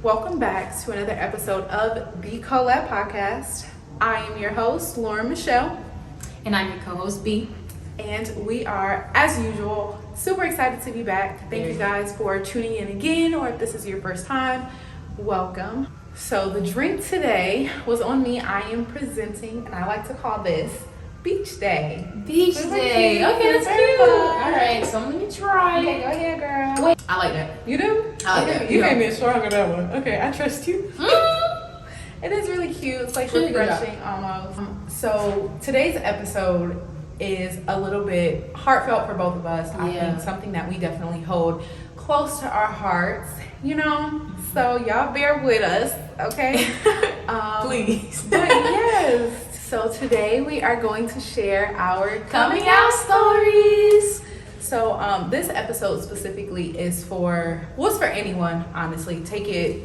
Welcome back to another episode of the CoLab podcast. I am your host, Lauren Michelle. And I'm your co-host, B. And we are, as usual, super excited to be back. Thank you guys for tuning in again, or if this is your first time, welcome. So the drink today was on me. I am presenting, and I like to call this Beach Day. Beach Day. Okay, that's cute. All right, so let me try. Okay, go ahead, girl. Wait, I like that. You do? I like that. You gave me a strong on that one. Okay, I trust you. It is really cute. It's like refreshing almost. So today's episode is a little bit heartfelt for both of us. I think something that we definitely hold close to our hearts, you know? So y'all bear with us, okay? Please. But yes. So today we are going to share our Coming out stories. So this episode specifically is for anyone, honestly. Take it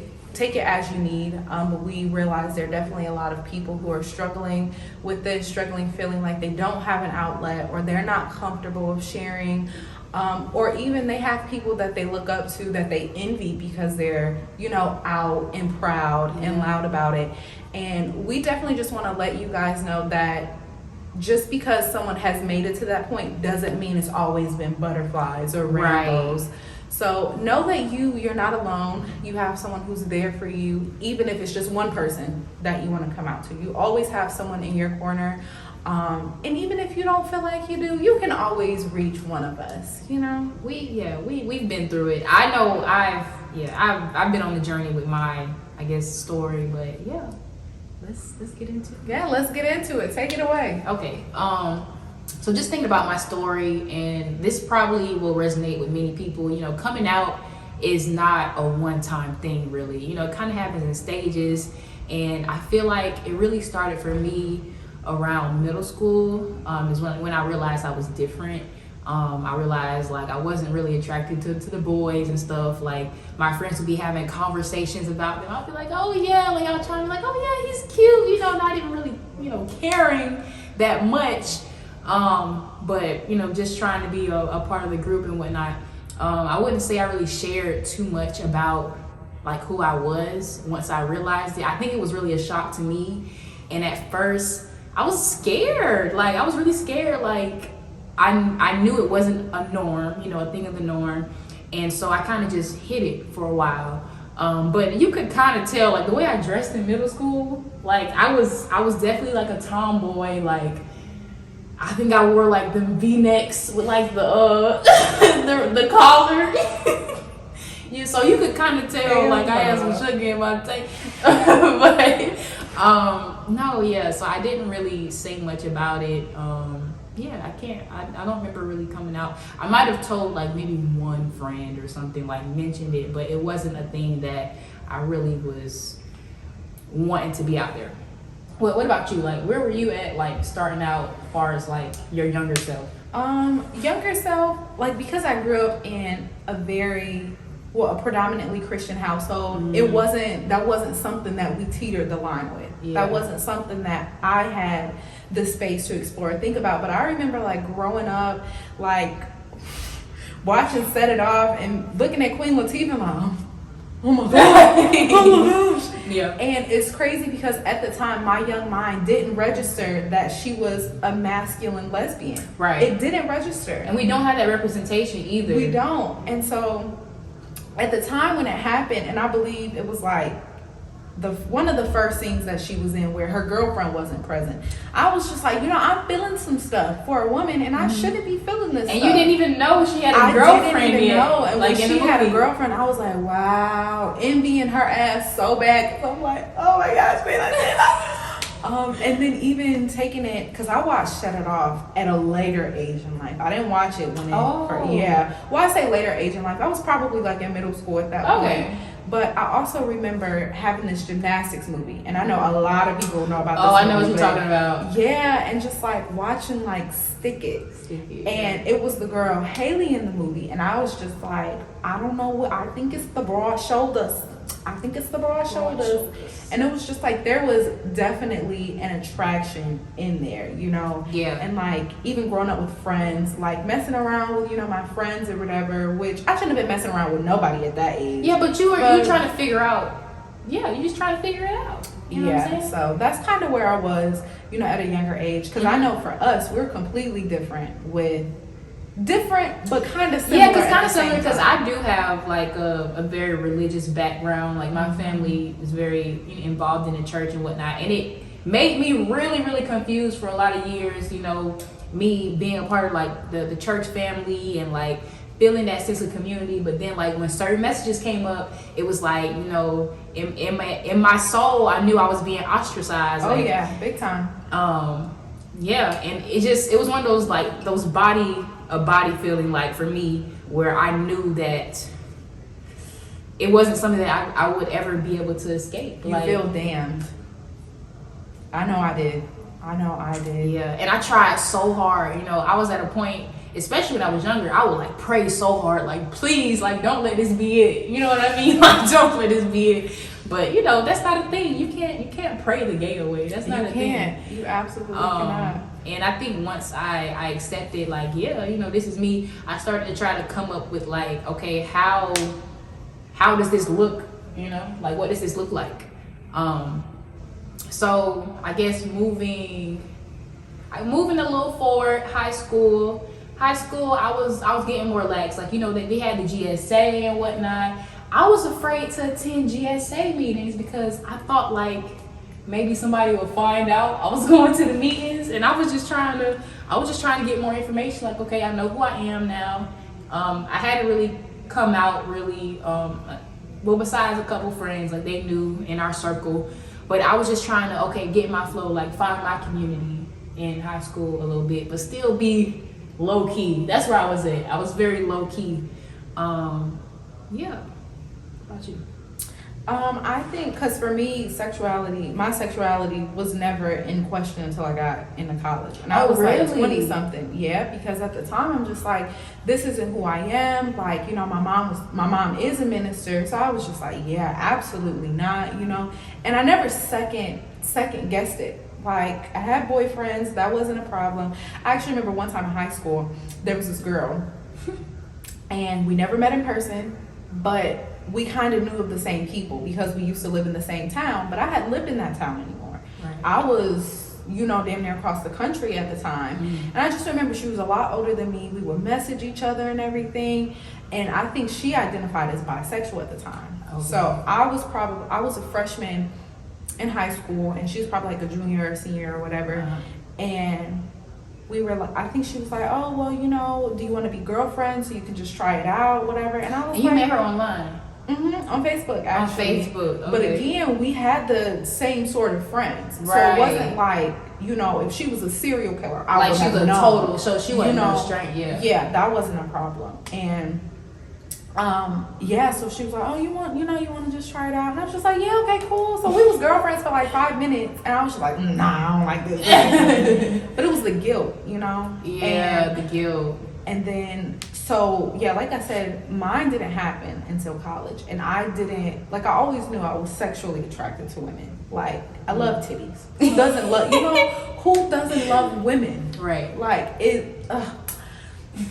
as you need. But we realize there are definitely a lot of people who are struggling with this, feeling like they don't have an outlet, or they're not comfortable with sharing, or even they have people that they look up to that they envy because they're, out and proud and loud about it. And we definitely just want to let you guys know that just because someone has made it to that point doesn't mean it's always been butterflies or rainbows. Right. So know that you're not alone. You have someone who's there for you, even if it's just one person that you want to come out to. You always have someone in your corner. And even if you don't feel like you do, you can always reach one of us, We've been through it. I know I've been on the journey with my, story, but let's get into it. Yeah, let's get into it. Take it away. Okay. So just thinking about my story, and this probably will resonate with many people. Coming out is not a one-time thing, really. It kind of happens in stages, and I feel like it really started for me around middle school. Is when I realized I was different. I realized I wasn't really attracted to the boys and stuff. Like my friends would be having conversations about them. I'd be like, oh yeah, I'll try to be like, oh yeah, he's cute. Not even really, caring that much. But just trying to be a part of the group and whatnot. I wouldn't say I really shared too much about who I was once I realized it. I think it was really a shock to me. And at first I was scared. I was really scared. I knew it wasn't a norm, a thing of the norm. And so I kind of just hid it for a while. But you could kind of tell, the way I dressed in middle school, I was definitely a tomboy. I think I wore the V-necks with the the collar. So you could kind of tell I had some sugar in my tank. But so I didn't really say much about it. I don't remember really coming out. I might have told maybe one friend or something, mentioned it, but it wasn't a thing that I really was wanting to be out there. What about you? Where were you at starting out as far as your younger self? Younger self, because I grew up in a predominantly Christian household, that wasn't something that we teetered the line with. Yeah. That wasn't something that I had the space to explore and think about. But I remember growing up, watching Set It Off and looking at Queen Latifah, oh my god, oh my gosh. Yeah. And it's crazy because at the time my young mind didn't register that she was a masculine lesbian. Right. It didn't register. And we don't have that representation either. We don't. And so at the time when it happened, and I believe it was one of the first scenes that she was in where her girlfriend wasn't present, I was just I'm feeling some stuff for a woman, and I shouldn't be feeling this and stuff. You didn't even know she had a girlfriend. I didn't even know. And when she had movie. A girlfriend, I was like, wow, envying her ass so bad. So I'm like, oh my gosh, man, I did that. And then even taking it, because I watched Shut It Off at a later age in life. I didn't watch it when I say later age in life, I was probably in middle school at that point. But I also remember having this gymnastics movie, and I know a lot of people know about this movie. I know what you're talking about. Yeah, and just watching Stick It. And it was the girl Haley in the movie, and I was just I don't know what, I think it's the broad shoulders. And it was just there was definitely an attraction in there, Yeah. And even growing up with friends, messing around with, my friends or whatever, which I shouldn't have been messing around with nobody at that age. Yeah, but you were trying to figure out yeah, you just try to figure it out. You know what I'm saying? So that's kind of where I was, you know, at a younger age. Because I know for us, we're completely different but kind of similar. Yeah, because kind of similar, because I do have like a very religious background. Like my family is very involved in the church and whatnot, and it made me really, really confused for a lot of years. You know, me being a part of like the church family and like feeling that sense of community, but then like when certain messages came up, it was like, you know, in my soul, I knew I was being ostracized. Oh like, yeah, big time. Yeah, and it was one of those like those body feeling, like for me, where I knew that it wasn't something that I would ever be able to escape. You like, feel damned. I know I did. Yeah, and I tried so hard. You know, I was at a point, especially when I was younger, I would like pray so hard, like, please, like, don't let this be it. You know what I mean? Like, don't let this be it. But you know, that's not a thing. You can't pray the gay away. That's not a thing. You absolutely cannot. And I think once I accepted, like, yeah, you know, this is me, I started to try to come up with like, okay, how does this look? You know, like, what does this look like? So I guess moving a little forward, high school, I was getting more lax. Like, you know, they had the GSA and whatnot. I was afraid to attend GSA meetings because I thought like maybe somebody would find out I was going to the meetings, and I was just trying to get more information. Like, okay, I know who I am now. I hadn't really come out really, well, besides a couple friends, like they knew in our circle, but I was just trying to, get my flow, like find my community in high school a little bit, but still be low key. That's where I was at. I was very low key. Yeah. How about you? I think, because for me, my sexuality was never in question until I got into college. And I was like 20 something. Yeah, because at the time I'm just like, this isn't who I am. Like, you know, my mom is a minister. So I was just like, yeah, absolutely not, you know. And I never second guessed it. Like, I had boyfriends, that wasn't a problem. I actually remember one time in high school, there was this girl, and we never met in person, but we kind of knew of the same people because we used to live in the same town, but I hadn't lived in that town anymore. Right. I was, you know, damn near across the country at the time. And I just remember she was a lot older than me. We would message each other and everything. And I think she identified as bisexual at the time. Okay. So I was a freshman in high school, and she was probably like a junior or senior or whatever. Uh-huh. And we were like, I think she was like, oh, well, you know, do you want to be girlfriends so you can just try it out, whatever. And I was you met her online? On Facebook, actually. On Facebook, okay. But again, we had the same sort of friends. Right. So it wasn't like, you know, if she was a serial killer, I would have known. Like she was a total, so she wasn't no strength, Yeah, that wasn't a problem. And so she was like, oh, you want to just try it out? And I was just like, yeah, okay, cool. So we was girlfriends for like 5 minutes, and I was just like, nah, I don't like this. But it was the guilt, you know? Yeah, the guilt. And then, so yeah, like I said, mine didn't happen until college. And I always knew I was sexually attracted to women. Like, I love titties. Who doesn't love women? Right. Like,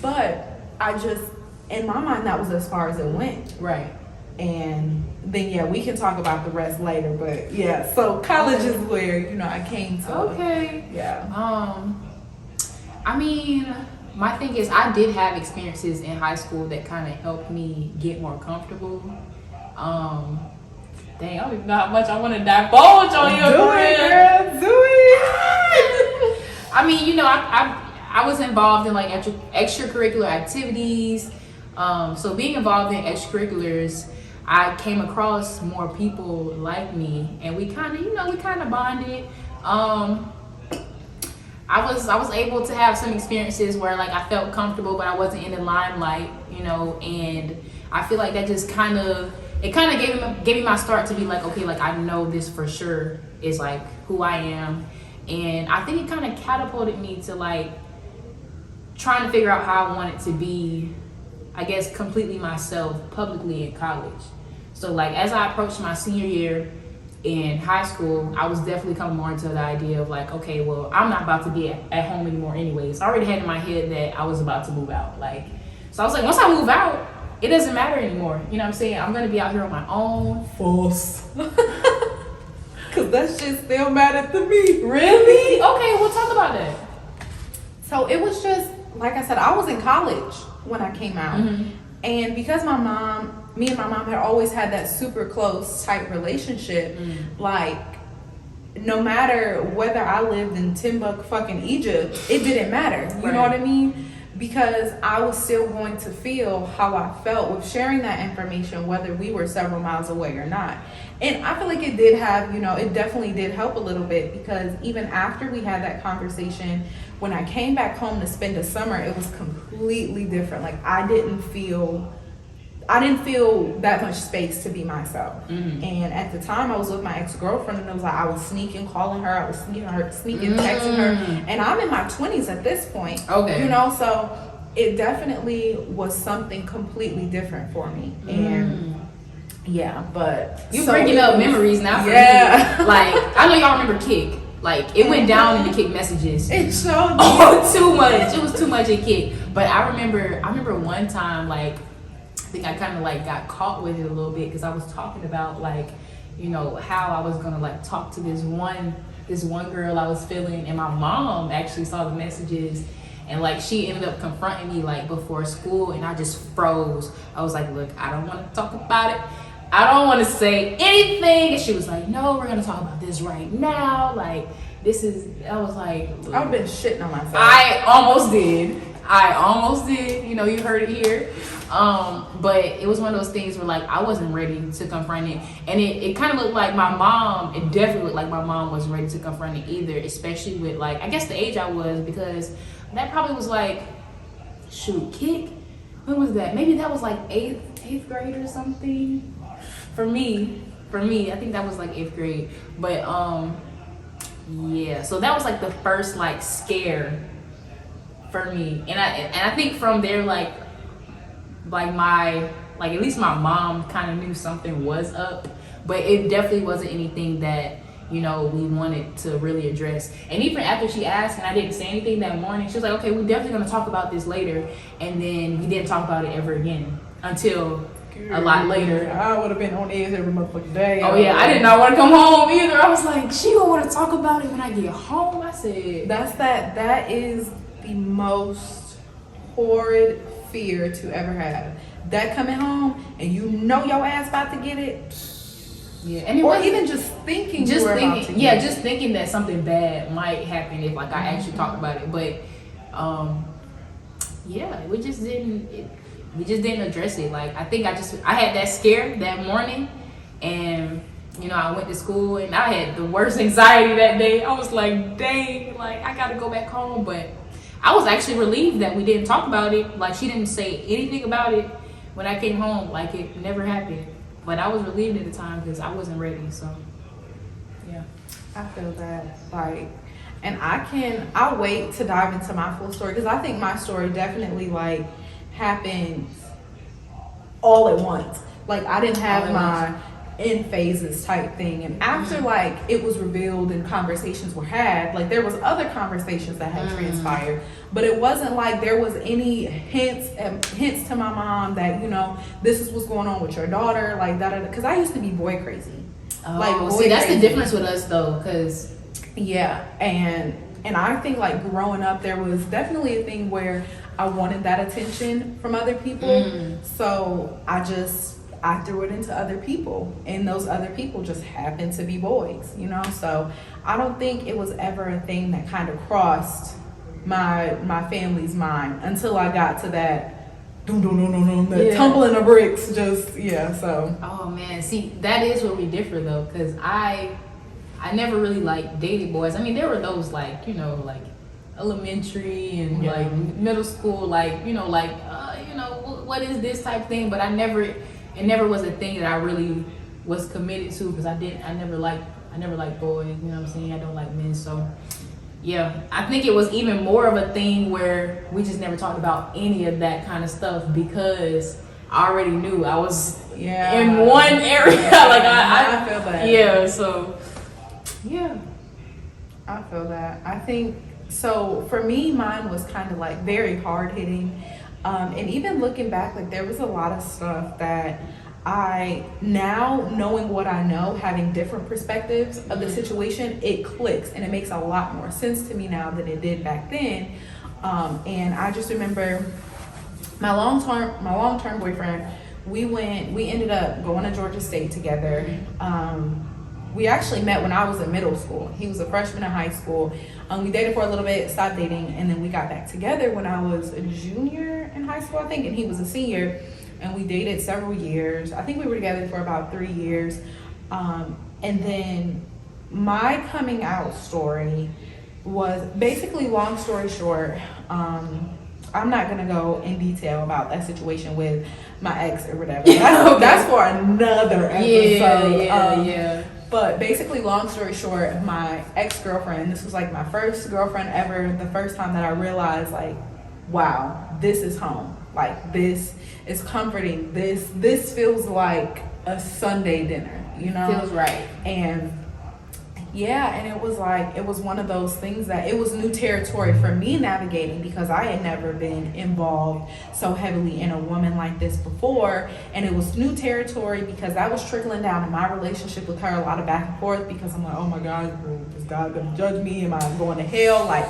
but I just, in my mind, that was as far as it went. Right. And then, yeah, we can talk about the rest later. But yeah, so college is where, you know, I came to. Okay. Yeah. I mean, my thing is, I did have experiences in high school that kind of helped me get more comfortable. Dang, I don't even know how much I want to divulge on you. Do it, girl. Do it. I mean, you know, I was involved in like extracurricular activities. So being involved in extracurriculars, I came across more people like me, and we kind of bonded. I was able to have some experiences where like I felt comfortable, but I wasn't in the limelight, you know, and I feel like that just kind of gave me my start to be like, okay, like I know this for sure is like who I am. And I think it kind of catapulted me to like trying to figure out how I wanted to be, I guess, completely myself publicly in college. So like as I approached my senior year in high school, I was definitely coming more into the idea of like, okay, well, I'm not about to be at home anymore anyways. I already had in my head that I was about to move out. Like, so I was like, once I move out, it doesn't matter anymore. You know what I'm saying? I'm gonna be out here on my own. False. Cause that shit still mattered to me. Really? Okay, we'll talk about that. So it was just, like I said, I was in college when I came out. And because me and my mom had always had that super close, tight relationship, like, no matter whether I lived in Timbuk fucking Egypt, it didn't matter. You know what I mean? Because I was still going to feel how I felt with sharing that information, whether we were several miles away or not. And I feel like it did have, it definitely did help a little bit, because even after we had that conversation, when I came back home to spend a summer, it was completely different. Like, I didn't feel that much space to be myself. And at the time, I was with my ex-girlfriend, and it was like I was sneaking calling her, I was sneaking texting her, and I'm in my 20s at this point. Okay. So it definitely was something completely different for me. And yeah, but you bringing up memories now for me. Like, I know y'all remember Kick. Like, it went down in the Kick messages. It showed me. Oh, too much. It was too much in Kick. But I remember one time, like, I think I kind of like got caught with it a little bit, because I was talking about, like, how I was gonna like talk to this one girl I was feeling, and my mom actually saw the messages, and like she ended up confronting me like before school, and I just froze. I was like, look, I don't want to talk about it. I don't want to say anything. And she was like, no, we're gonna talk about this right now. Like, I was like, I've been shitting on myself. I almost did. You heard it here. But it was one of those things where like I wasn't ready to confront it. And it kind of looked like it definitely looked like my mom wasn't ready to confront it either, especially with like, I guess the age I was, because that probably was like, Kick? When was that? Maybe that was like eighth grade or something. For me, I think that was like 8th grade. But yeah, so that was like the first like scare for me. And I think from there, like at least my mom kind of knew something was up, but it definitely wasn't anything that we wanted to really address. And even after she asked and I didn't say anything that morning, she was like, okay, we're definitely going to talk about this later. And then we didn't talk about it ever again until a lot later. I would have been on edge every motherfucking day. Oh yeah, I did not want to come home either. I was like, she gonna want to talk about it when I get home. I said, that is the most horrid fear to ever have. That coming home and your ass about to get it. Yeah, and even just thinking, just thinking that something bad might happen if like I actually talked about it. But yeah, we just didn't address it. Like, I think I had that scare that morning, and I went to school and I had the worst anxiety that day. I was like, dang, like I gotta go back home. But I was actually relieved that we didn't talk about it. Like, she didn't say anything about it when I came home. Like, it never happened. But I was relieved at the time because I wasn't ready. So yeah, I feel that. Like, and I'll wait to dive into my full story, because I think my story definitely like happened all at once. Like, I didn't have my in phases type thing, and after like it was revealed and conversations were had, like there was other conversations that had transpired, but it wasn't like there was any hints to my mom that this is what's going on with your daughter, like that, because I used to be boy crazy. That's the difference with us though, because and I think like growing up, there was definitely a thing where I wanted that attention from other people. So I threw it into other people, and those other people just happened to be boys, So I don't think it was ever a thing that kind of crossed my family's mind until I got to that tumbling of bricks. So. Oh man, see, that is where we differ though, because I never really like dated boys. I mean, there were those like like elementary and like middle school, what is this type thing, but it never was a thing that I really was committed to, because I never liked boys, you know what I'm saying? I don't like men. So yeah, I think it was even more of a thing where we just never talked about any of that kind of stuff, because I already knew I was in one area. I feel that. Yeah, so yeah. I feel that. I think so. For me, mine was kind of like very hard hitting. And even looking back, like there was a lot of stuff that I, now knowing what I know, having different perspectives of the situation, it clicks and it makes a lot more sense to me now than it did back then. And I just remember my long-term boyfriend, we ended up going to Georgia State together. We actually met when I was in middle school. He was a freshman in high school. We dated for a little bit, stopped dating, and then we got back together when I was a junior in high school, I think, and he was a senior. And we dated several years. I think we were together for about 3 years. And then my coming out story was basically, long story short, I'm not gonna go in detail about that situation with my ex or whatever. That's for another episode. Yeah. But basically, long story short, my ex-girlfriend, this was like my first girlfriend ever, the first time that I realized, like, wow, this is home. Like, this is comforting. This feels like a Sunday dinner, you know? Feels right. And yeah, and it was like, it was one of those things that it was new territory for me navigating, because I had never been involved so heavily in a woman like this before. And it was new territory because that was trickling down in my relationship with her, a lot of back and forth, because I'm like, oh my God, is God gonna judge me? Am I going to hell? Like,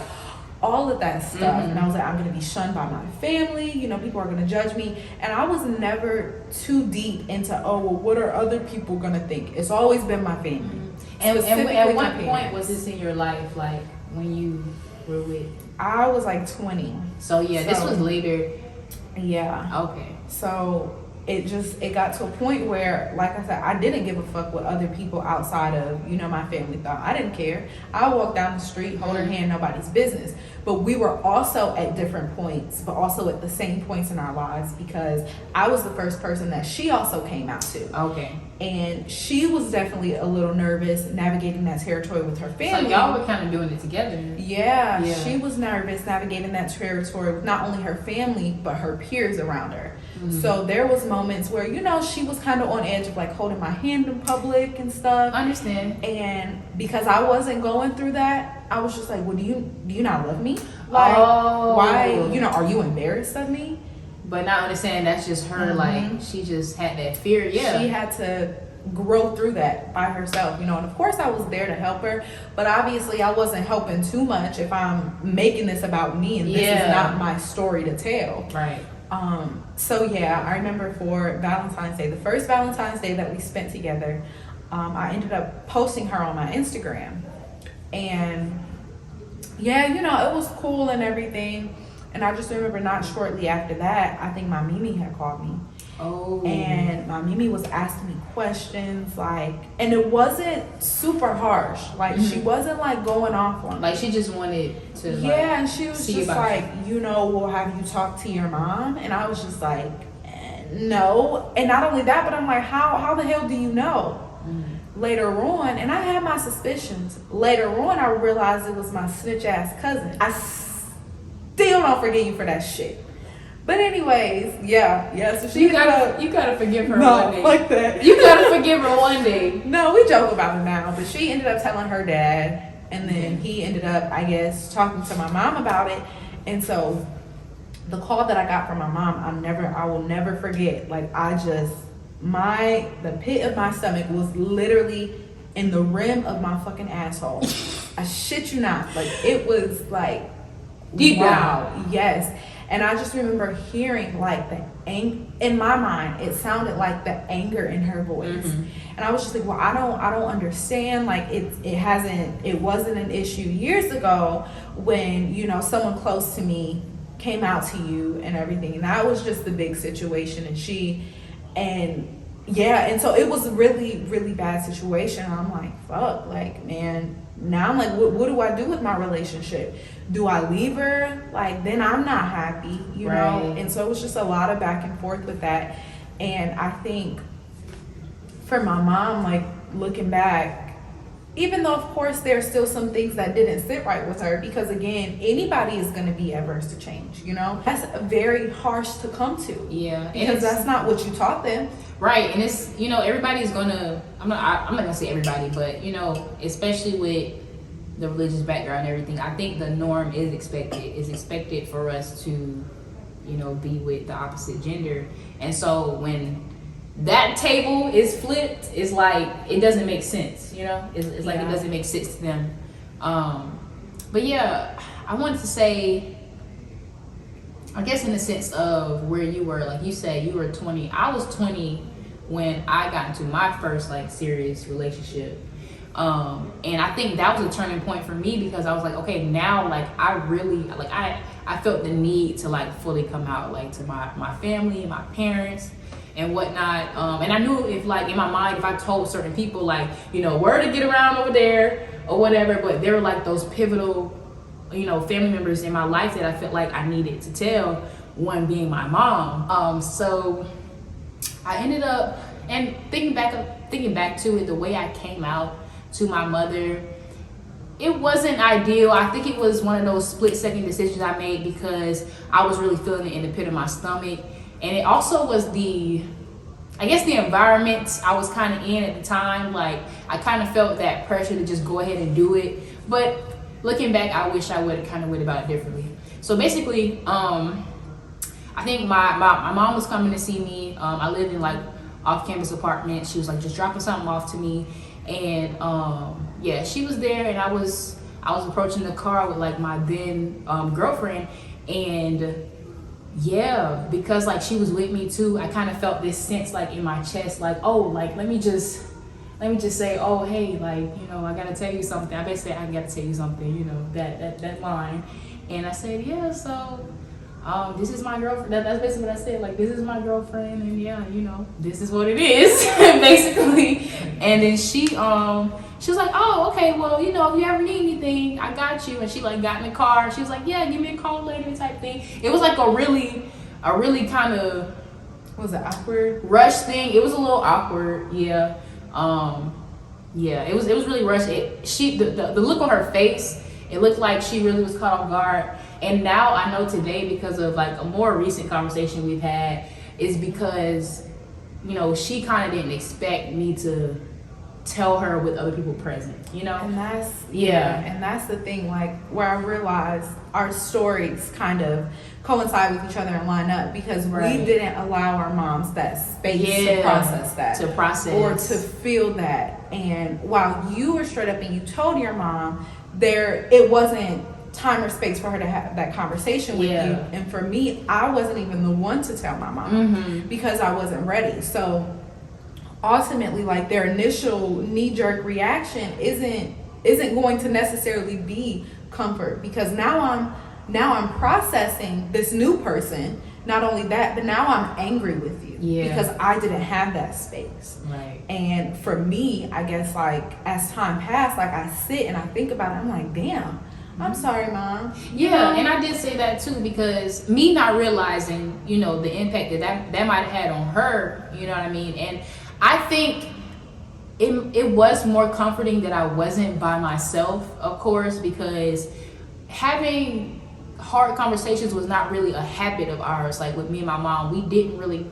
all of that stuff. And I was like, I'm gonna be shunned by my family, you know, people are gonna judge me. And I was never too deep into, oh, well, what are other people gonna think? It's always been my family. And at what point was this in your life, like when you were with? I was like 20. So yeah, this was later. Yeah. Okay. So it got to a point where, like I said, I didn't give a fuck what other people outside of, you know, my family thought. I didn't care. I walked down the street, hold her hand, nobody's business. But we were also at different points, but also at the same points in our lives, because I was the first person that she also came out to. Okay. And she was definitely a little nervous navigating that territory with her family. So y'all were kind of doing it together. Yeah, she was nervous navigating that territory with not only her family, but her peers around her. So there was moments where, you know, she was kind of on edge of like holding my hand in public and stuff. I understand. And because I wasn't going through that, I was just like, well, do you not love me? Like, why, you know, are you embarrassed of me? But not understanding that's just her, like, she just had that fear. Yeah. She had to grow through that by herself, you know, and of course I was there to help her, but obviously I wasn't helping too much if I'm making this about me and this is not my story to tell. Right. So yeah, I remember for Valentine's Day, the first Valentine's Day that we spent together, I ended up posting her on my Instagram. And yeah, you know, it was cool and everything. And I just remember not shortly after that, I think my Mimi had called me. Oh. And my Mimi was asking me questions, like, and it wasn't super harsh. Like, she wasn't like going off on me. Like, she just wanted to, like, yeah, and she was just like, you know, well, have you talked to your mom? And I was just like, no. And not only that, but I'm like, how the hell do you know? Later on, and I had my suspicions. Later on, I realized it was my snitch ass cousin. I still don't forgive you for that shit. But anyways, yeah. So she you gotta forgive her one day. Like that. You gotta forgive her one day. No, we joke about it now, but she ended up telling her dad, and then he ended up, I guess, talking to my mom about it. And so the call that I got from my mom, I will never forget. Like, the pit of my stomach was literally in the rim of my fucking asshole. I shit you not. Like, it was like deep wow. down. Yes. And I just remember hearing like the in my mind, it sounded like the anger in her voice. And I was just like, well, I don't understand. Like, it wasn't an issue years ago when, you know, someone close to me came out to you and everything. And that was just the big situation. And so it was a really, really bad situation. And I'm like, fuck, like, man, now I'm like, what do I do with my relationship? Do I leave her? Like, then I'm not happy, you know? And so it was just a lot of back and forth with that. And I think for my mom, like, looking back, even though, of course, there's still some things that didn't sit right with her, because, again, anybody is going to be adverse to change, you know? That's very harsh to come to. Yeah. Because that's not what you taught them. Right. And it's, you know, everybody's going to, I'm not going to say everybody, but, you know, especially with the religious background and everything, I think the norm is expected for us to be with the opposite gender. And so when that table is flipped, it's like it doesn't make sense. It's like it doesn't make sense to them. But yeah, I wanted to say, I guess in the sense of where you were, like you said, you were 20. I was 20 when I got into my first like serious relationship. And I think that was a turning point for me, because I was like, okay, now like I really like I felt the need to like fully come out like to my family and my parents and whatnot. And I knew if like in my mind, if I told certain people like, where to get around over there or whatever, but there were like those pivotal, family members in my life that I felt like I needed to tell, one being my mom. So I ended up, and thinking back to it, the way I came out to my mother, it wasn't ideal. I think it was one of those split-second decisions I made because I was really feeling it in the pit of my stomach. And it also was the environment I was kind of in at the time. Like, I kind of felt that pressure to just go ahead and do it. But looking back, I wish I would have kind of went about it differently. So basically, I think my mom was coming to see me. I lived in like off-campus apartment. She was like just dropping something off to me. And she was there, and I was approaching the car with like my then girlfriend. And yeah, because like she was with me too, I kind of felt this sense like in my chest, like, oh, like let me just say, oh, hey, like, I gotta tell you something. I basically said, I gotta tell you something, that line. And I said, yeah, so this is my girlfriend. That's basically what I said, like, this is my girlfriend, and yeah, this is what it is, basically. And then she was like, oh, okay, well, if you ever need anything, I got you. And she like got in the car. She was like, yeah, give me a call later type thing. It was like a really kind of, was it awkward? Rush thing. It was a little awkward, yeah. It was really rushed. The look on her face, it looked like she really was caught off guard. And now I know today, because of like a more recent conversation we've had, is because she kind of didn't expect me to tell her with other people present, And that's the thing, like, where I realized our stories kind of coincide with each other and line up, because we didn't allow our moms that space to process or to feel that. And while you were straight up and you told your mom, it wasn't time or space for her to have that conversation with you. And for me, I wasn't even the one to tell my mom because I wasn't ready. So ultimately, like, their initial knee-jerk reaction isn't going to necessarily be comfort, because now I'm processing this new person. Not only that, but now I'm angry with you because I didn't have that space. Right. And for me, I guess, like, as time passed, like, I sit and I think about it, I'm like, damn, I'm sorry, Mom. Yeah, and I did say that too, because me not realizing, the impact that might have had on her, you know what I mean? And I think it was more comforting that I wasn't by myself, of course, because having hard conversations was not really a habit of ours. Like with me and my mom, we didn't really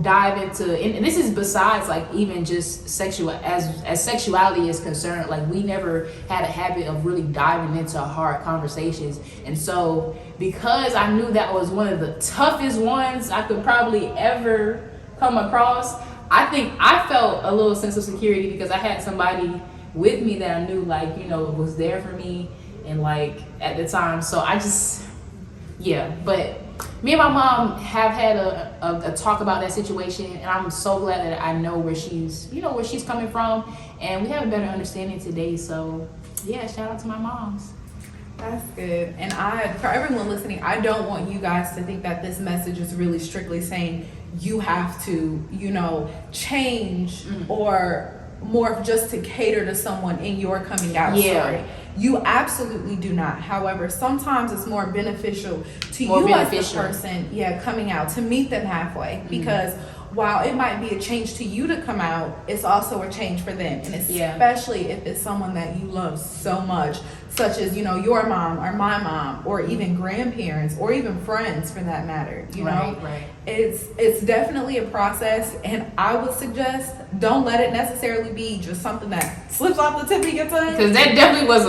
dive into, and this is besides like even just as sexuality is concerned, like we never had a habit of really diving into hard conversations. And so because I knew that was one of the toughest ones I could probably ever come across, I think I felt a little sense of security because I had somebody with me that I knew, like, was there for me, and like at the time. So I just, but me and my mom have had a talk about that situation, and I'm so glad that I know where she's coming from, and we have a better understanding today. So shout out to my moms. That's good. And for everyone listening, I don't want you guys to think that this message is really strictly saying you have to, change or morph just to cater to someone in your coming out story. You absolutely do not. However, sometimes it's more beneficial to you as the person, coming out, to meet them halfway. Because while it might be a change to you to come out, it's also a change for them. And especially if it's someone that you love so much, such as, your mom or my mom, or even grandparents, or even friends for that matter, Right. It's definitely a process, and I would suggest don't let it necessarily be just something that slips off the tip of your tongue. Because that definitely was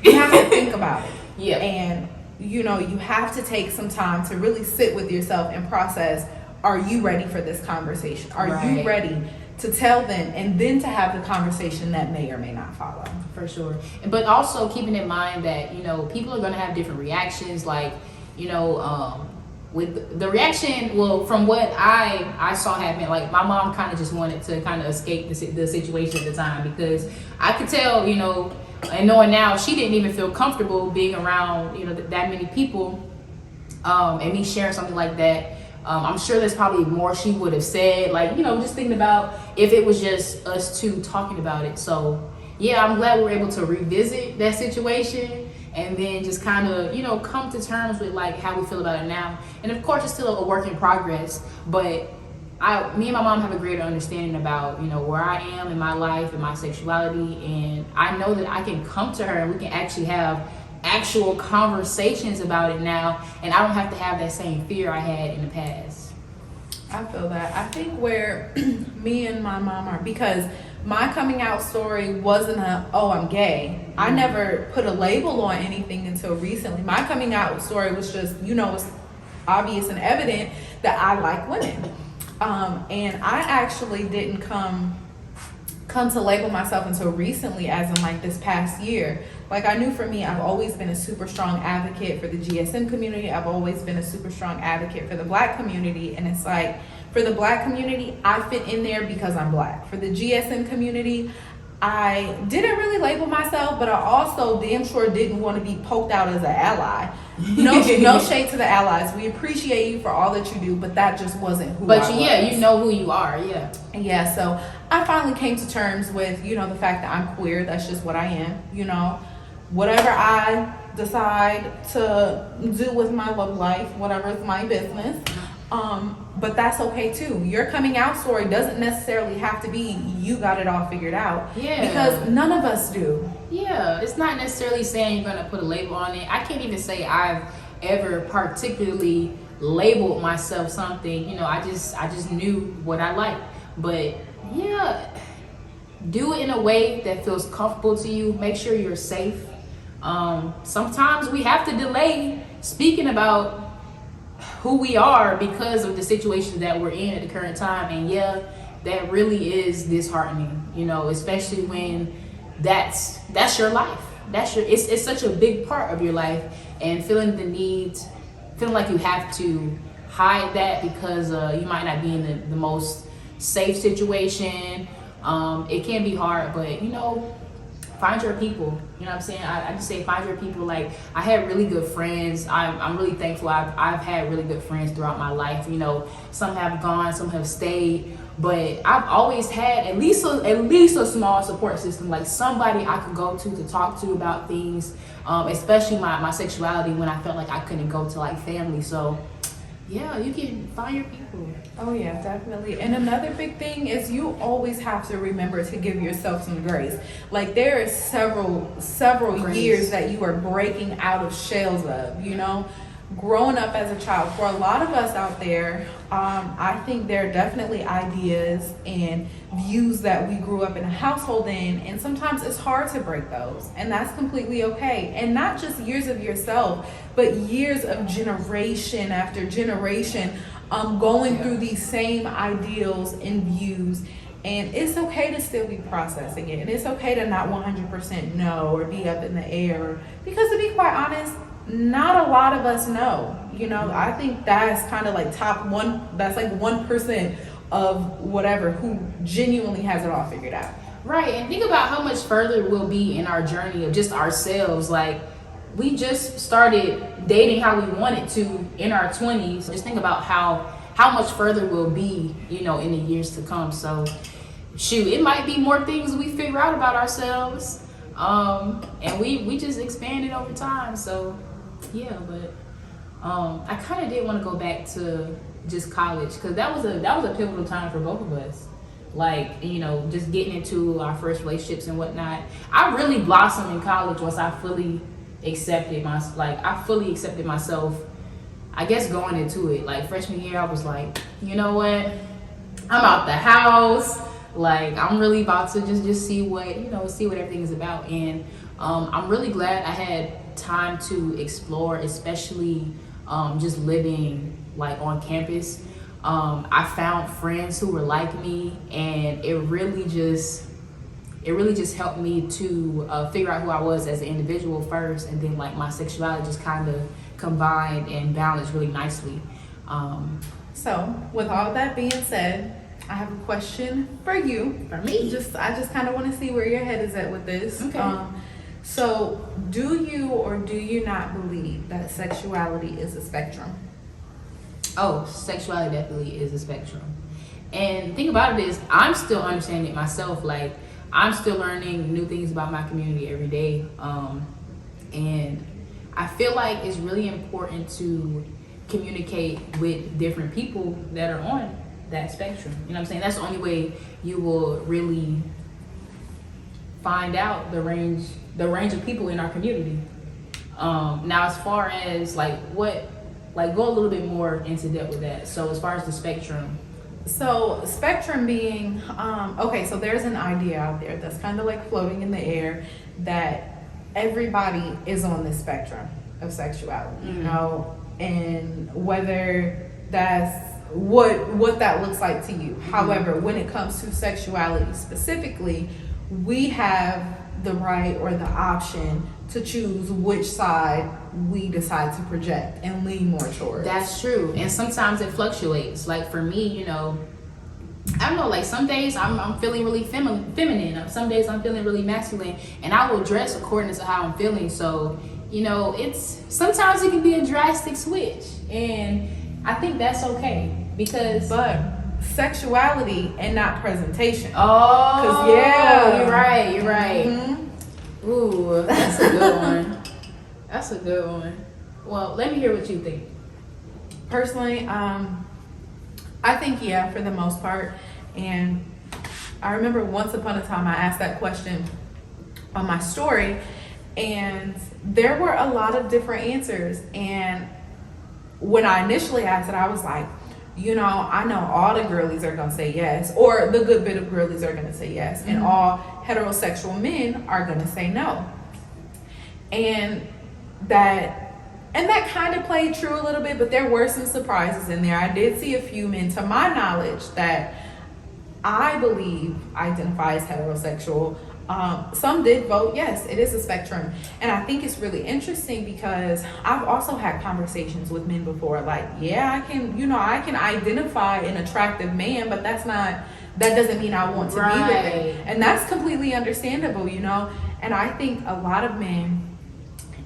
you have to think about it. Yeah. And you know, you have to take some time to really sit with yourself and process, are you ready for this conversation? Are you ready to tell them, and then to have the conversation that may or may not follow? For sure. But also keeping in mind that, you know, people are going to have different reactions. Like, you know, with the reaction, well, from what I saw happen, like my mom kind of just wanted to kind of escape the situation at the time, because I could tell, you know, and knowing now, she didn't even feel comfortable being around, you know, that many people, and me sharing something like that. I'm sure there's probably more she would have said, like, you know, just thinking about if it was just us two talking about it. So yeah, I'm glad we were able to revisit that situation and then just kind of, you know, come to terms with like how we feel about it now. And of course, it's still a work in progress, but me and my mom have a greater understanding about, you know, where I am in my life and my sexuality, and I know that I can come to her and we can actually have actual conversations about it now, and I don't have to have that same fear I had in the past. I feel that. I think where me and my mom are, because my coming out story wasn't oh, I'm gay. Mm-hmm. I never put a label on anything until recently. My coming out story was just, you know, it's obvious and evident that I like women. And I actually didn't come to label myself until recently, as in like this past year. Like, I knew for me, I've always been a super strong advocate for the GSM community. I've always been a super strong advocate for the Black community. And it's like, for the Black community, I fit in there because I'm Black. For the GSM community, I didn't really label myself, but I also damn sure didn't want to be poked out as an ally. No shade to the allies. We appreciate you for all that you do, but that just wasn't who I was. But yeah, you know who you are, yeah. Yeah, so I finally came to terms with, you know, the fact that I'm queer. That's just what I am, you know. Whatever I decide to do with my love life, whatever is my business. But that's okay too. Your coming out story doesn't necessarily have to be you got it all figured out. Yeah. Because none of us do. Yeah, it's not necessarily saying you're gonna put a label on it. I can't even say I've ever particularly labeled myself something. You know, I just knew what I liked. But yeah, do it in a way that feels comfortable to you. Make sure you're safe. Sometimes we have to delay speaking about who we are because of the situation that we're in at the current time. And yeah, that really is disheartening, you know, especially when that's your life. It's such a big part of your life, and feeling like you have to hide that because you might not be in the most safe situation. It can be hard, but you know, find your people. You know what I'm saying? I just say find your people. Like, I had really good friends. I'm really thankful. I've had really good friends throughout my life. You know, some have gone, some have stayed, but I've always had at least a small support system, like somebody I could go to talk to about things, especially my sexuality, when I felt like I couldn't go to like family. So yeah, you can find your people. Oh yeah, definitely. And another big thing is you always have to remember to give yourself some grace. Like, there are several years that you are breaking out of shells of, you know, growing up as a child. For a lot of us out there, I think there are definitely ideas and views that we grew up in a household in, and sometimes it's hard to break those, and that's completely okay. And not just years of yourself, but years of generation after generation going through these same ideals and views. And it's okay to still be processing it, and it's okay to not 100% know or be up in the air, because to be quite honest, not a lot of us know. You know, I think that's kind of like that's like 1% of whatever who genuinely has it all figured out. Right, and think about how much further we'll be in our journey of just ourselves. Like, we just started dating how we wanted to in our 20s. Just think about how much further we'll be, you know, in the years to come. So shoot, it might be more things we figure out about ourselves, and we just expanded over time. So yeah, but I kind of did want to go back to just college, because that was a pivotal time for both of us. Like, you know, just getting into our first relationships and whatnot. I really blossomed in college once I fully accepted myself. I guess going into it, like freshman year, I was like, you know what, I'm out the house. Like, I'm really about to just see what everything is about. And I'm really glad I had time to explore, especially just living like on campus. I found friends who were like me, and it really just helped me to figure out who I was as an individual first, and then like my sexuality just kind of combined and balanced really nicely. So with all that being said, I have a question for you. For me? I just kind of want to see where your head is at with this. Okay. So do you or do you not believe that sexuality is a spectrum? Oh, sexuality definitely is a spectrum. And the thing about it is, I'm still understanding it myself. Like, I'm still learning new things about my community every day. And I feel like it's really important to communicate with different people that are on that spectrum. You know what I'm saying? That's the only way you will really find out the range of people in our community. Now, as far as go a little bit more into depth with that. So as far as the spectrum. So spectrum being, okay, so there's an idea out there that's kind of like floating in the air that everybody is on the spectrum of sexuality, you know, and whether that's what that looks like to you. However, when it comes to sexuality specifically, we have the right or the option to choose which side we decide to project and lean more towards. That's true. And sometimes it fluctuates. Like for me, you know, I don't know, like some days I'm feeling really feminine. Some days I'm feeling really masculine, and I will dress according to how I'm feeling. So, you know, sometimes it can be a drastic switch, and I think that's okay because but sexuality and not presentation. Oh, 'Cause yeah, you're right. Mm-hmm. Ooh, that's a good one. That's a good one. Well, let me hear what you think. Personally, I think yeah, for the most part. And I remember once upon a time I asked that question on my story, and there were a lot of different answers. And when I initially asked it, I was like, you know, I know all the girlies are gonna say yes, or the good bit of girlies are gonna say yes, and all heterosexual men are gonna say no. And that kind of played true a little bit, but there were some surprises in there. I did see a few men, to my knowledge, that I believe identify as heterosexual. Some did vote yes, it is a spectrum. And I think it's really interesting because I've also had conversations with men before, like, yeah, I can identify an attractive man, but that doesn't mean I want to be with him. And that's completely understandable, you know. And I think a lot of men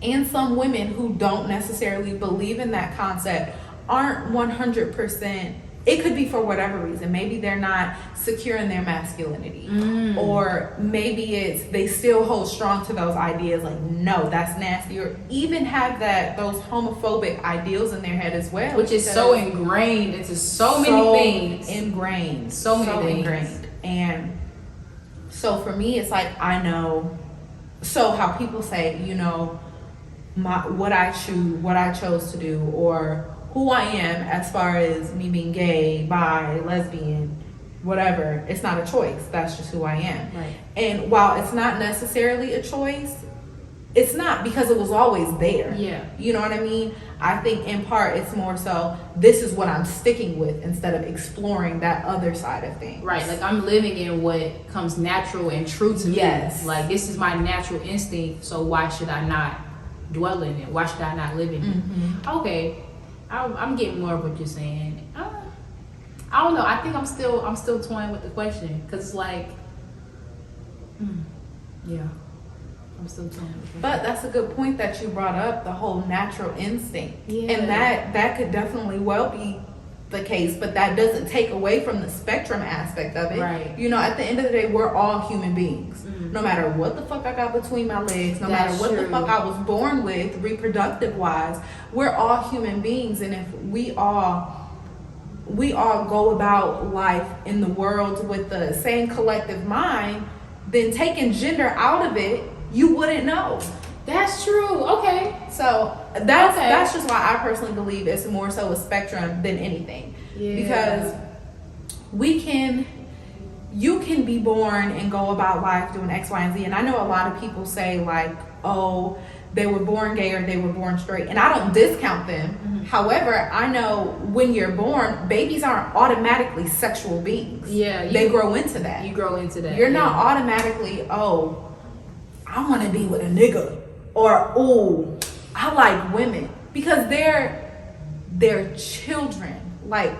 and some women who don't necessarily believe in that concept aren't 100%. It could be for whatever reason. Maybe they're not secure in their masculinity, or maybe it's they still hold strong to those ideas like, no, that's nasty, or even have those homophobic ideals in their head as well, which is so ingrained into so many things. So many things. And so for me, it's like, I know. So how people say, you know, what I chose to do, or who I am as far as me being gay, bi, lesbian, whatever, it's not a choice. That's just who I am. Right. And while it's not necessarily a choice, it's not, because it was always there. Yeah. You know what I mean? I think in part it's more so this is what I'm sticking with instead of exploring that other side of things. Right. Like I'm living in what comes natural and true to me. Yes. Like this is my natural instinct, so why should I not dwell in it? Why should I not live in it? Okay. I'm getting more of what you're saying. I don't know. I think I'm still toying with the question, because it's like, yeah, I'm still toying with it. But that's a good point that you brought up, the whole natural instinct. Yeah. And that could definitely well be the case, but that doesn't take away from the spectrum aspect of it. Right. You know, at the end of the day, we're all human beings. No matter what the fuck I got between my legs, no matter what the fuck I was born with, reproductive wise, we're all human beings. And if we all go about life in the world with the same collective mind, then taking gender out of it, you wouldn't know. That's true. Okay. So that's just why I personally believe it's more so a spectrum than anything. Yeah. Because we can, you can be born and go about life doing X, Y, and Z. And I know a lot of people say like, oh, they were born gay or they were born straight. And I don't discount them. Mm-hmm. However, I know when you're born, babies aren't automatically sexual beings. Yeah. They grow into that. You grow into that. You're not automatically, oh, I want to be with a nigga. Or, oh, I like women. Because they're children. Like,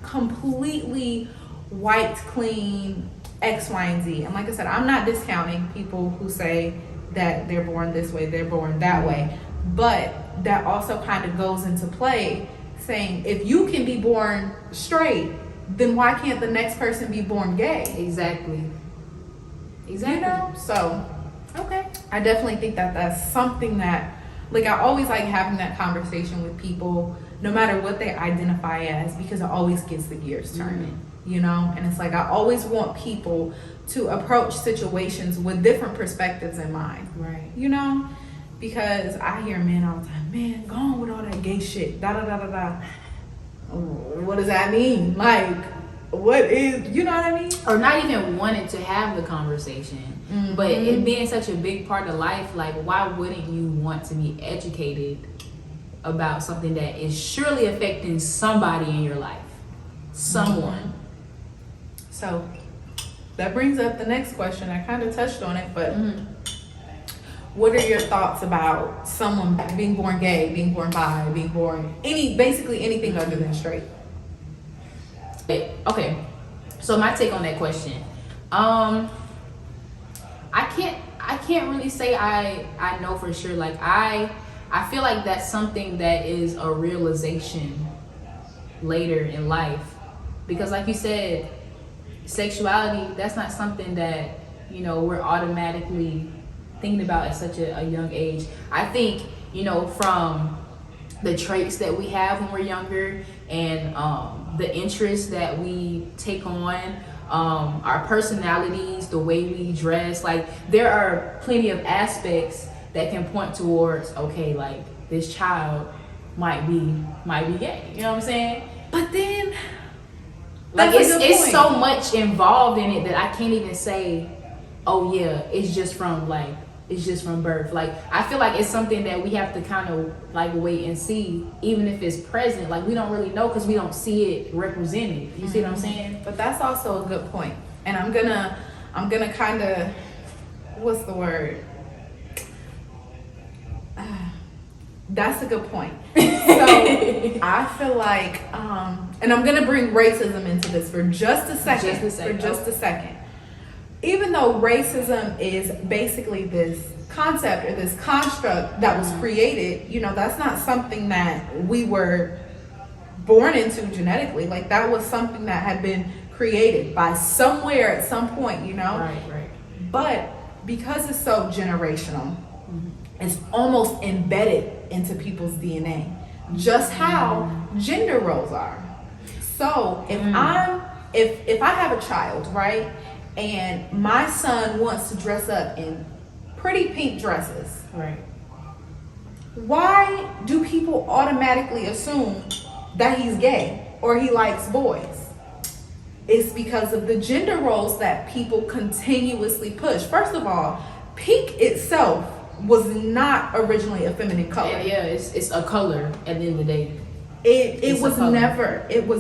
completely white, clean, X, Y, and Z. And like I said, I'm not discounting people who say that they're born this way, they're born that way. But that also kind of goes into play saying, if you can be born straight, then why can't the next person be born gay? Exactly. You know? So, okay. I definitely think that that's something that, like, I always like having that conversation with people, no matter what they identify as, because it always gets the gears turning, you know? And it's like, I always want people to approach situations with different perspectives in mind. Right. You know? Because I hear men all the time, man, go on with all that gay shit, da da da da da. What does that mean? Like, what is, you know what I mean? Or not even wanting to have the conversation. Mm-hmm. But it being such a big part of life, like, why wouldn't you want to be educated about something that is surely affecting somebody in your life? Someone. Mm-hmm. So, that brings up the next question. I kind of touched on it, but what are your thoughts about someone being born gay, being born bi, being born basically anything other than straight? Okay, so my take on that question, I can't really say I know for sure. Like, I feel like that's something that is a realization later in life, because like you said, sexuality, that's not something that, you know, we're automatically thinking about at such a young age. I think, you know, from the traits that we have when we're younger, and the interests that we take on, our personalities, the way we dress, like, there are plenty of aspects that can point towards, okay, like, this child might be gay, you know what I'm saying? But then, like, it's so much involved in it that I can't even say, oh yeah, it's just from birth. Like, I feel like it's something that we have to kind of like wait and see, even if it's present. Like, we don't really know because we don't see it represented. You see what I'm saying? But that's also a good point. And I'm gonna kind of, what's the word? That's a good point. So I feel like, and I'm gonna bring racism into this for just a second. Even though racism is basically this concept or this construct that was created, you know, that's not something that we were born into genetically. Like, that was something that had been created by somewhere at some point, you know? Right. But because it's so generational, it's almost embedded into people's DNA, just how gender roles are. So if I have a child, right, and my son wants to dress up in pretty pink dresses, Right. why do people automatically assume that he's gay or he likes boys? It's because of the gender roles that people continuously push. First of all, pink itself was not originally a feminine color. Yeah, it's a color at the end of the day. It was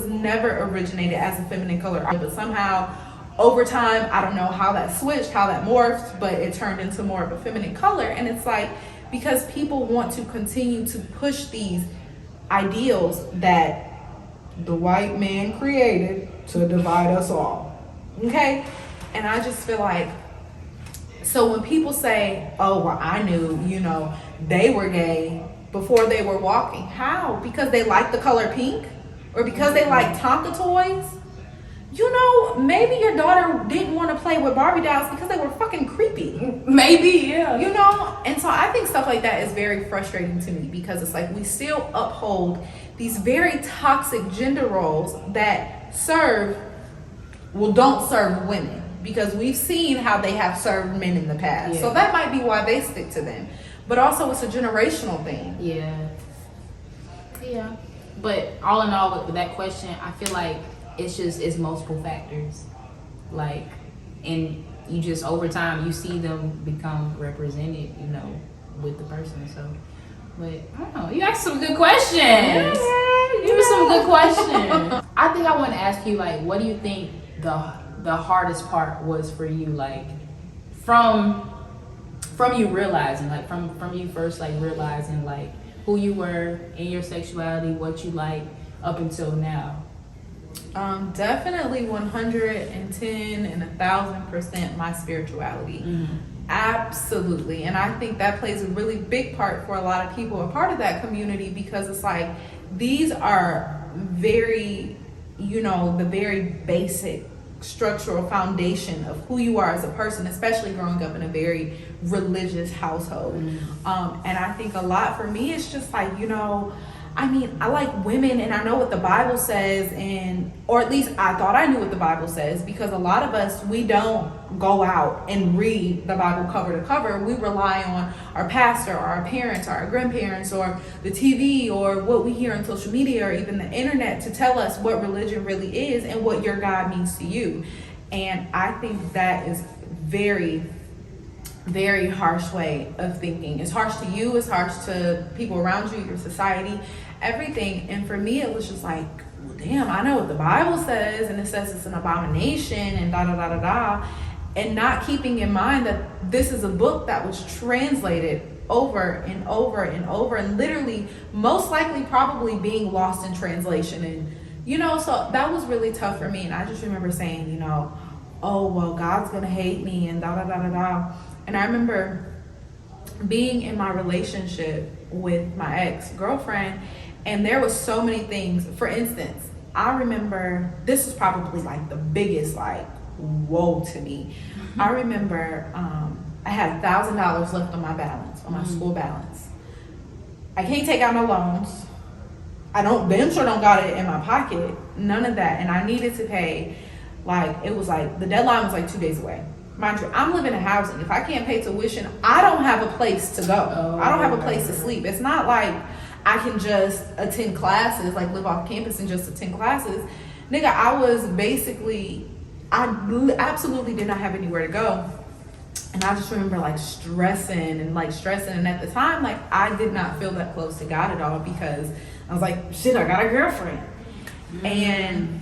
never originated as a feminine color, but somehow over time, I don't know how that switched, how that morphed, but it turned into more of a feminine color. And it's like, because people want to continue to push these ideals that the white man created to divide us all. Okay? And I just feel like, so when people say, oh, well, I knew, you know, they were gay before they were walking. How? Because they like the color pink? Or because they like Tonka toys? You know, maybe your daughter didn't want to play with Barbie dolls because they were fucking creepy. Maybe, yeah. You know? And so I think stuff like that is very frustrating to me, because it's like we still uphold these very toxic gender roles that don't serve women. Because we've seen how they have served men in the past. Yeah. So that might be why they stick to them. But also it's a generational thing. Yeah. But all in all, with that question, I feel like it's multiple factors. like, and you just over time you see them become represented, you know, with the person. So, but I don't know. You asked some good questions. You were some good questions. I think I want to ask you, like, what do you think the hardest part was for you, like, from you realizing, like, from you first, like, realizing, like, who you were in your sexuality, what you like, up until now? Definitely 110 and 1,000% my spirituality. Absolutely. And I think that plays a really big part for a lot of people, a part of that community, because it's like, these are very, you know, the very basic structural foundation of who you are as a person, especially growing up in a very religious household. And I think a lot for me, it's just like, you know, I mean, I like women and I know what the Bible says, or at least I thought I knew what the Bible says, because a lot of us, we don't go out and read the Bible cover to cover. We rely on our pastor or our parents or our grandparents or the TV or what we hear on social media or even the internet to tell us what religion really is and what your God means to you. And I think that is very, very harsh way of thinking. It's harsh to you, it's harsh to people around you, your society, everything. And for me, it was just like, well, damn, I know what the Bible says, and it says it's an abomination and da da da da da, and not keeping in mind that this is a book that was translated over and over and over, and literally most likely probably being lost in translation. And you know, so that was really tough for me. And I just remember saying, you know, oh well, God's gonna hate me and da da da da da. And I remember being in my relationship with my ex-girlfriend, and there was so many things. For instance, I remember, this was probably like the biggest like whoa to me. I remember I had $1,000 left on my balance, on my school balance. I can't take out no loans. I damn sure don't got it in my pocket, none of that. And I needed to pay, like, it was like, the deadline was like 2 days away. Mind you, I'm living in housing. If I can't pay tuition, I don't have a place to go. I don't have a place to sleep. It's not like I can just attend classes, like live off campus and just attend classes. Nigga, I absolutely did not have anywhere to go. And I just remember like stressing. And at the time, like, I did not feel that close to God at all, because I was like, shit, I got a girlfriend. And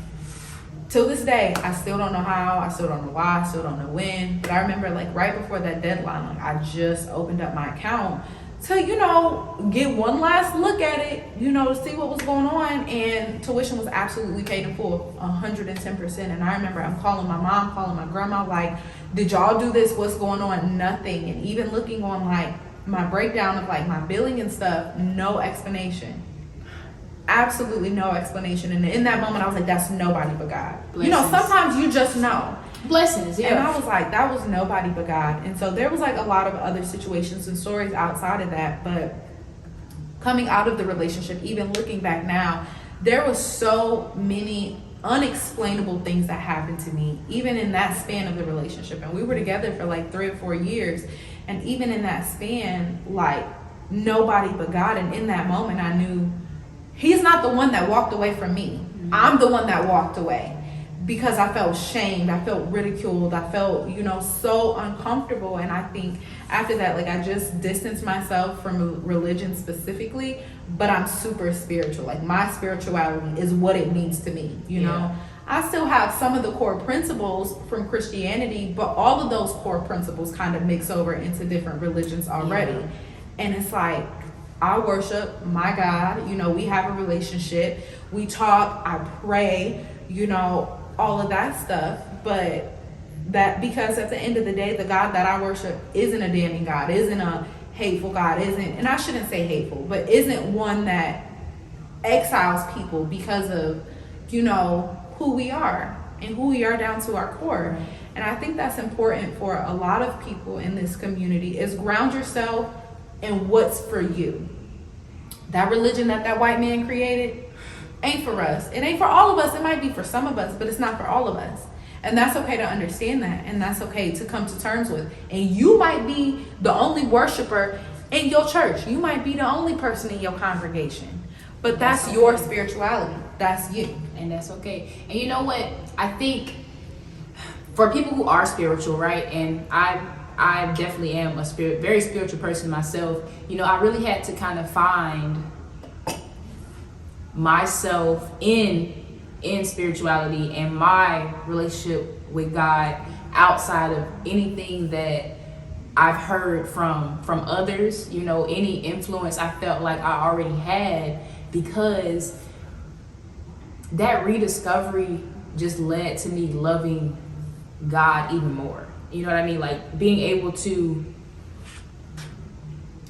till this day, I still don't know how, I still don't know why, I still don't know when. But I remember like right before that deadline, like, I just opened up my account to, you know, get one last look at it, you know, to see what was going on. And tuition was absolutely paid in full, 110%. And I remember I'm calling my mom, calling my grandma, like, did y'all do this? What's going on? Nothing. And even looking on like my breakdown of like my billing and stuff, no explanation. Absolutely no explanation. And in that moment, I was like, that's nobody but God. Blessings. You know, sometimes you just know. Blessings, yeah. And I was like, that was nobody but God. And so there was like a lot of other situations and stories outside of that. But coming out of the relationship, even looking back now, there was so many unexplainable things that happened to me, even in that span of the relationship. And we were together for like 3 or 4 years. And even in that span, like, nobody but God. And in that moment, I knew He's not the one that walked away from me. I'm the one that walked away, because I felt shamed. I felt ridiculed. I felt, you know, so uncomfortable. And I think after that, like, I just distanced myself from religion specifically, but I'm super spiritual. Like, my spirituality is what it means to me, you know? I still have some of the core principles from Christianity, but all of those core principles kind of mix over into different religions already. Yeah. And it's like, I worship my God, you know, we have a relationship, we talk, I pray, you know, all of that stuff. But that, because at the end of the day, the God that I worship isn't a damning God, isn't a hateful God, and I shouldn't say hateful, but isn't one that exiles people because of, you know, who we are and who we are down to our core. And I think that's important for a lot of people in this community, is ground yourself in what's for you. That religion that white man created ain't for us. It ain't for all of us. It might be for some of us, but it's not for all of us. And that's okay to understand that, and that's okay to come to terms with. And you might be the only worshiper in your church. You might be the only person in your congregation. But that's your spirituality. That's you. And that's okay. And you know what? I think for people who are spiritual, right? And I definitely am a very spiritual person myself. You know, I really had to kind of find myself in spirituality and my relationship with God outside of anything that I've heard from others, you know, any influence I felt like I already had, because that rediscovery just led to me loving God even more. You know what I mean? Like being able to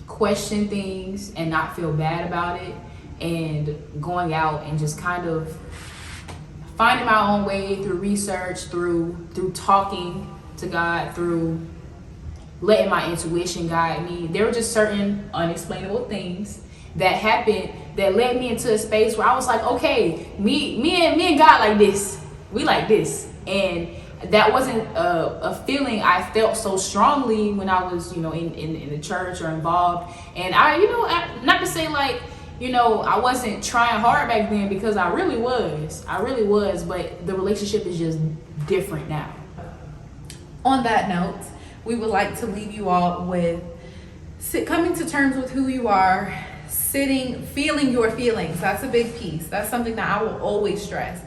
question things and not feel bad about it, and going out and just kind of finding my own way through research, through talking to God, through letting my intuition guide me. There were just certain unexplainable things that happened that led me into a space where I was like, okay, me and God like this. We like this. And that wasn't a feeling I felt so strongly when I was, you know, in the church or involved. And not to say like, you know, I wasn't trying hard back then, because I really was, but the relationship is just different now. On that note, we would like to leave you all with coming to terms with who you are, feeling your feelings. That's a big piece. That's something that I will always stress.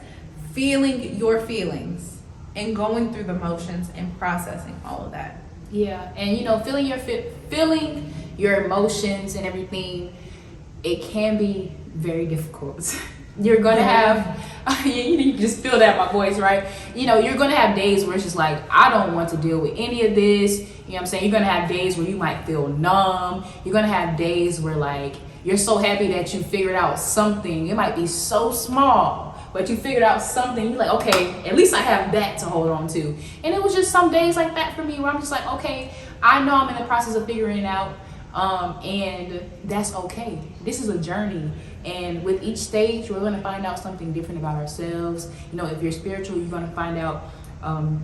Feeling your feelings and going through the motions and processing all of that. Yeah, and you know, feeling your emotions and everything, it can be very difficult. You're gonna have, you just feel that in my voice, right? You know, you're gonna have days where it's just like, I don't want to deal with any of this. You know what I'm saying? You're gonna have days where you might feel numb. You're gonna have days where like, you're so happy that you figured out something. It might be so small, but you figured out something. You're like, okay, at least I have that to hold on to. And it was just some days like that for me where I'm just like, okay, I know I'm in the process of figuring it out. And that's okay. This is a journey, and with each stage we're going to find out something different about ourselves. You know, if you're spiritual, you're going to find out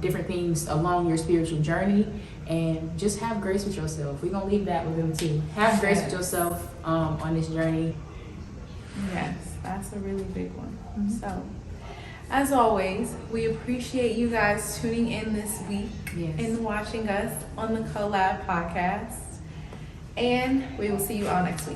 different things along your spiritual journey, and just have grace with yourself. We're going to leave that with them too. Have grace with yourself on this journey. Yes, that's a really big one. Mm-hmm. So as always, we appreciate you guys tuning in this week and watching us on the CoLab podcast. And we will see you all next week.